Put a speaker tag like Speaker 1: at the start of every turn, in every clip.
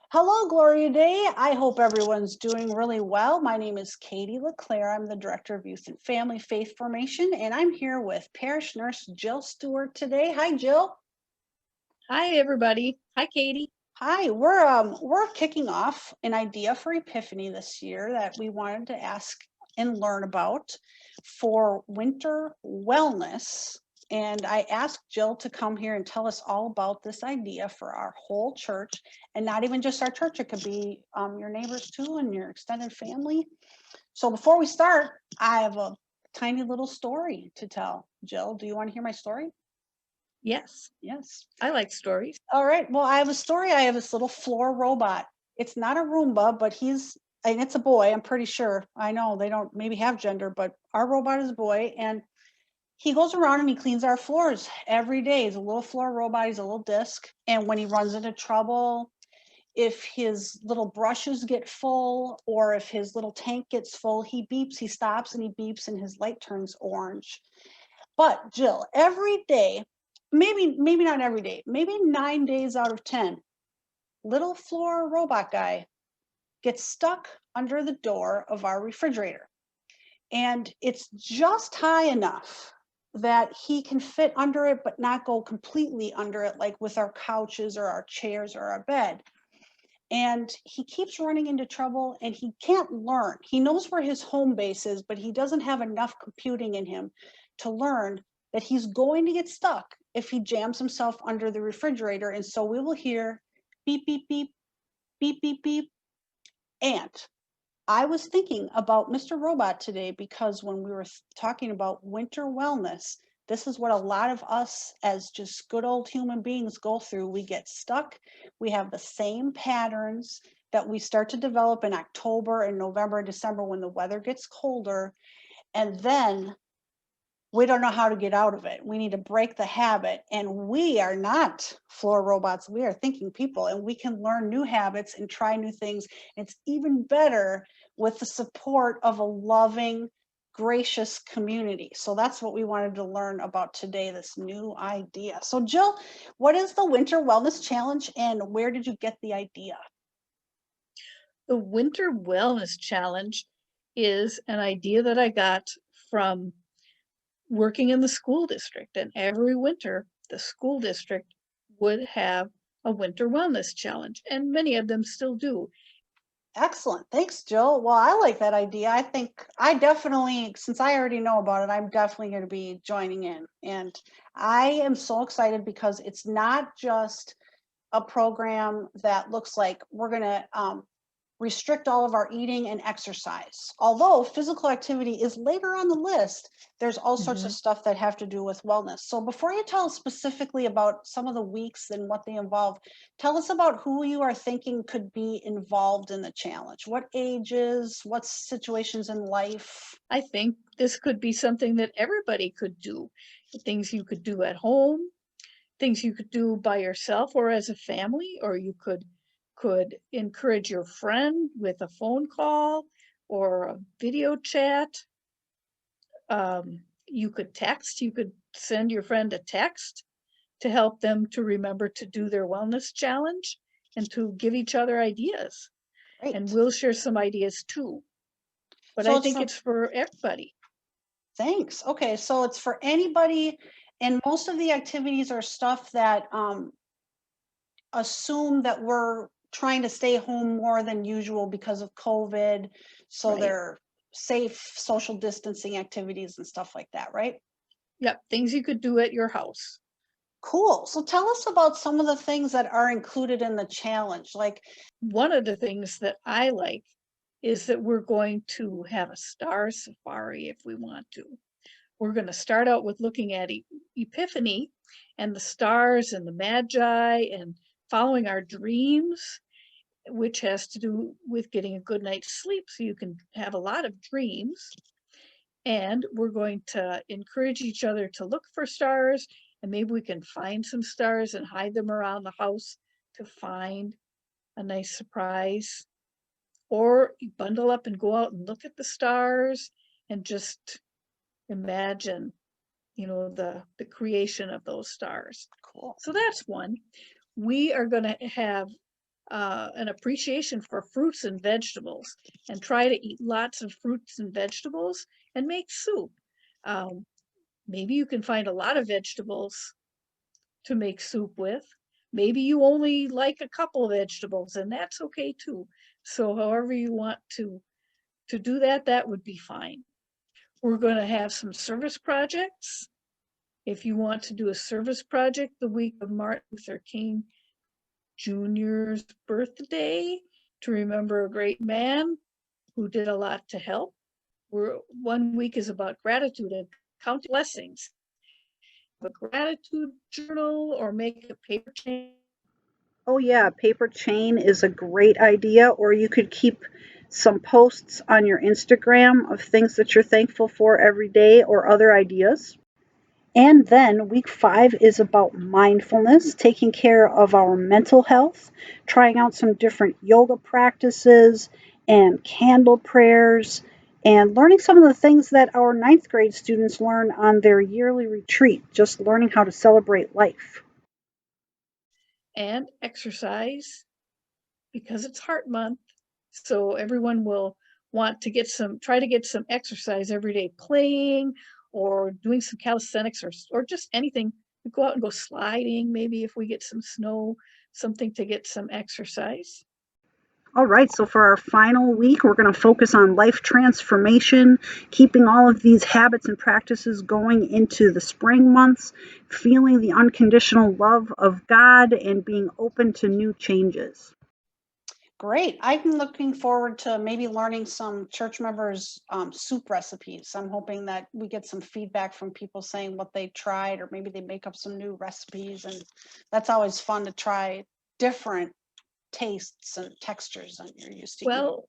Speaker 1: Hello, Gloria Day. I hope everyone's doing really well. My name is Katie LeClaire. I'm the Director of Youth and Family Faith Formation, and I'm here with Parish Nurse Jill Stewart today. Hi, Jill.
Speaker 2: Hi, everybody. Hi, Katie.
Speaker 1: Hi. We're kicking off an idea for Epiphany this year that we wanted to ask and learn about for winter wellness. And I asked Jill to come here and tell us all about this idea for our whole church, and not even just our church. It could be your neighbors too and your extended family. So before we start, I have a tiny little story to tell. Jill, do you want to hear my story?
Speaker 2: Yes,
Speaker 1: Yes.
Speaker 2: I like stories.
Speaker 1: All right. Well, I have a story. I have this little floor robot. It's not a Roomba, but and it's a boy, I'm pretty sure. I know they don't maybe have gender, but our robot is a boy. And he goes around and he cleans our floors every day. He's a little floor robot. He's a little disc. And when he runs into trouble, if his little brushes get full or if his little tank gets full, he beeps, he stops and he beeps and his light turns orange. But Jill, every day, maybe not every day, maybe 9 days out of 10, little floor robot guy gets stuck under the door of our refrigerator. And it's just high enough that he can fit under it, but not go completely under it, like with our couches or our chairs or our bed. And he keeps running into trouble and he can't learn. He knows where his home base is, but he doesn't have enough computing in him to learn that he's going to get stuck if he jams himself under the refrigerator. And so we will hear beep, beep, beep, beep, beep, beep. And I was thinking about Mr. Robot today because when we were talking about winter wellness, this is what a lot of us as just good old human beings go through. We get stuck. We have the same patterns that we start to develop in October and November and December when the weather gets colder. And then we don't know how to get out of it. We need to break the habit. And we are not floor robots. We are thinking people, and we can learn new habits and try new things. It's even better with the support of a loving, gracious community. So that's what we wanted to learn about today, this new idea. So Jill, what is the Winter Wellness Challenge and where did you get the idea?
Speaker 2: The Winter Wellness Challenge is an idea that I got from working in the school district. And every winter, the school district would have a Winter Wellness Challenge, and many of them still do.
Speaker 1: Excellent. Thanks, Jill. Well, I like that idea. I think I definitely, since I already know about it, I'm definitely going to be joining in. And I am so excited because it's not just a program that looks like we're going to restrict all of our eating and exercise. Although physical activity is later on the list, there's all sorts of stuff that have to do with wellness. So before you tell us specifically about some of the weeks and what they involve, tell us about who you are thinking could be involved in the challenge. What ages, what situations in life?
Speaker 2: I think this could be something that everybody could do. Things you could do at home, things you could do by yourself or as a family, or you could encourage your friend with a phone call or a video chat. You could text, you could send your friend a text to help them to remember to do their wellness challenge and to give each other ideas.
Speaker 1: Great.
Speaker 2: And we'll share some ideas too. But
Speaker 1: So
Speaker 2: I think it's for everybody.
Speaker 1: Thanks. Okay, so it's for anybody, and most of the activities are stuff that assume that we're trying to stay home more than usual because of COVID. So
Speaker 2: Right.
Speaker 1: they're safe social distancing activities and stuff like that, right?
Speaker 2: Yep, things you could do at your house.
Speaker 1: Cool. So tell us about some of the things that are included in the challenge. Like,
Speaker 2: One of the things that I like is that we're going to have a star safari if we want to. We're going to start out with looking at Epiphany and the stars and the Magi and following our dreams, which has to do with getting a good night's sleep so you can have a lot of dreams. And we're going to encourage each other to look for stars, and maybe we can find some stars and hide them around the house to find a nice surprise. Or you bundle up and go out and look at the stars and just imagine, the creation of those stars.
Speaker 1: cool.
Speaker 2: So that's one. We are going to have an appreciation for fruits and vegetables, and try to eat lots of fruits and vegetables and make soup. Maybe you can find a lot of vegetables to make soup with. Maybe you only like a couple of vegetables, and that's okay too. So however you want to do that, that would be fine. We're going to have some service projects. If you want to do a service project the week of Martin Luther King Jr.'s birthday to remember a great man who did a lot to help. One week is about gratitude and counting blessings. A gratitude journal or make a paper chain.
Speaker 3: Oh, yeah, paper chain is a great idea, or you could keep some posts on your Instagram of things that you're thankful for every day or other ideas. And then week 5 is about mindfulness, taking care of our mental health, trying out some different yoga practices and candle prayers, and learning some of the things that our ninth grade students learn on their yearly retreat, just learning how to celebrate life.
Speaker 2: And exercise because it's heart month. So everyone will want to try to get some exercise every day, playing or doing some calisthenics or just anything. We go out and go sliding, maybe if we get some snow, something to get some exercise.
Speaker 3: All right, so for our final week, we're going to focus on life transformation, keeping all of these habits and practices going into the spring months, feeling the unconditional love of God, and being open to new changes.
Speaker 1: Great. I'm looking forward to maybe learning some church members' soup recipes. I'm hoping that we get some feedback from people saying what they tried, or maybe they make up some new recipes. And that's always fun to try different tastes and textures than you're used to eating.
Speaker 2: Well,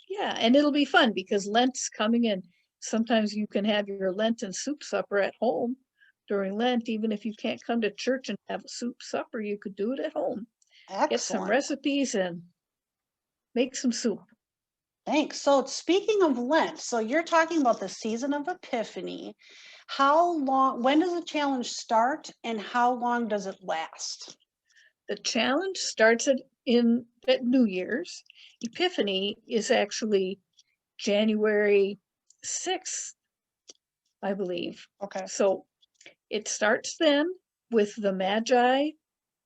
Speaker 2: yeah, and it'll be fun because Lent's coming in. Sometimes you can have your Lenten soup supper at home during Lent. Even if you can't come to church and have a soup supper, you could do it at home. Get some
Speaker 1: Excellent.
Speaker 2: recipes and make some soup.
Speaker 1: Thanks. So speaking of Lent, so you're talking about the season of Epiphany. How long, when does the challenge start and how long does it last?
Speaker 2: The challenge starts at New Year's. Epiphany is actually January 6th, I believe.
Speaker 1: Okay.
Speaker 2: So it starts then with the Magi,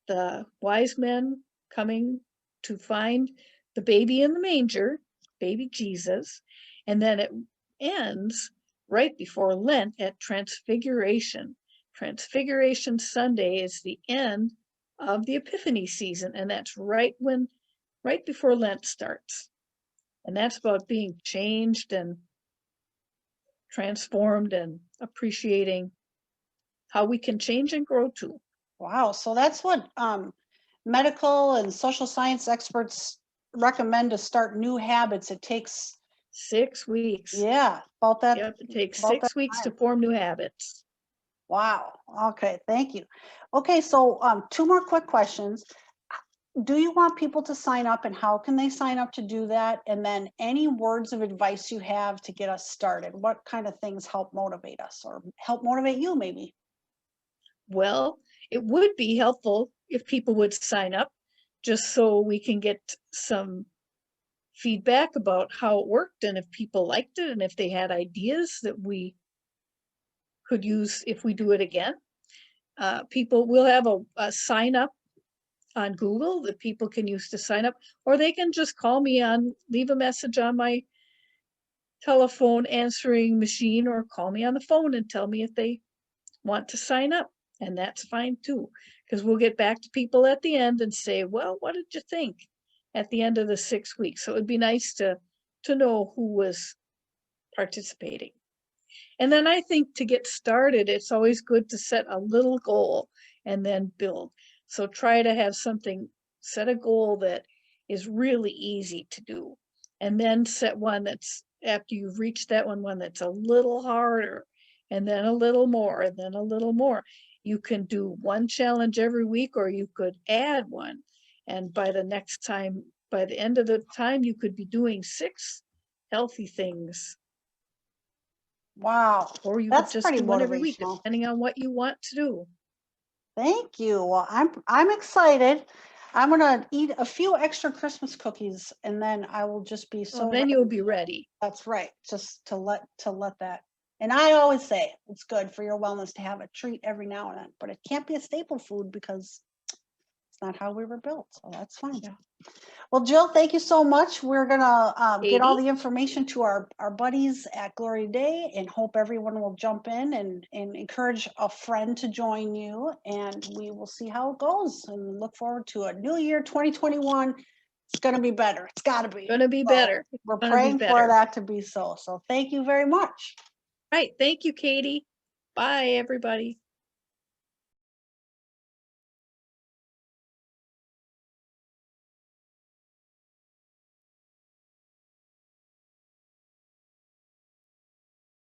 Speaker 2: the wise men coming to find the baby in the manger, baby Jesus, and then it ends right before Lent at Transfiguration. Transfiguration Sunday is the end of the Epiphany season, and that's right before Lent starts. And that's about being changed and transformed and appreciating how we can change and grow too.
Speaker 1: Wow. So that's what medical and social science experts recommend to start new habits. It takes
Speaker 2: 6 weeks.
Speaker 1: Yeah, about that.
Speaker 2: Yep, it takes
Speaker 1: about
Speaker 2: 6
Speaker 1: that
Speaker 2: weeks to
Speaker 1: time.
Speaker 2: form new habits.
Speaker 1: Wow. Okay, thank you. Okay, so 2 more quick questions. Do you want people to sign up, and how can they sign up to do that? And then any words of advice you have to get us started? What kind of things help motivate us or help motivate you maybe?
Speaker 2: Well, it would be helpful if people would sign up just so we can get some feedback about how it worked and if people liked it and if they had ideas that we could use if we do it again. People will have a sign up on Google that people can use to sign up, or they can just leave a message on my telephone answering machine, or call me on the phone and tell me if they want to sign up. And that's fine too, because we'll get back to people at the end and say, well, what did you think at the end of the 6 weeks? So it'd be nice to know who was participating. And then I think to get started, it's always good to set a little goal and then build. So try to set a goal that is really easy to do. And then set one that's, after you've reached that one that's a little harder, and then a little more, and then a little more. You can do one challenge every week, or you could add one. And by the end of the time, you could be doing 6 healthy things.
Speaker 1: Wow,
Speaker 2: Or you
Speaker 1: that's
Speaker 2: could just
Speaker 1: pretty
Speaker 2: do one every week,
Speaker 1: motivational.
Speaker 2: depending on what you want to do.
Speaker 1: Thank you. Well, I'm excited. I'm gonna eat a few extra Christmas cookies and then I will just be so.
Speaker 2: So then you'll be ready.
Speaker 1: That's right. Just to let that. And I always say it's good for your wellness to have a treat every now and then, but it can't be a staple food because it's not how we were built. So that's fine.
Speaker 2: Yeah.
Speaker 1: Well, Jill, thank you so much. We're gonna get all
Speaker 2: Katie?
Speaker 1: the information to our buddies at Glory Day and hope everyone will jump in and encourage a friend to join you. And we will see how it goes and look forward to a new year 2021. It's gonna be better. It's gotta be.
Speaker 2: Gonna be
Speaker 1: So
Speaker 2: better.
Speaker 1: we're
Speaker 2: Gonna be
Speaker 1: praying for
Speaker 2: better.
Speaker 1: that to be so. So thank you very much.
Speaker 2: Right. Thank you, Katie. Bye, everybody.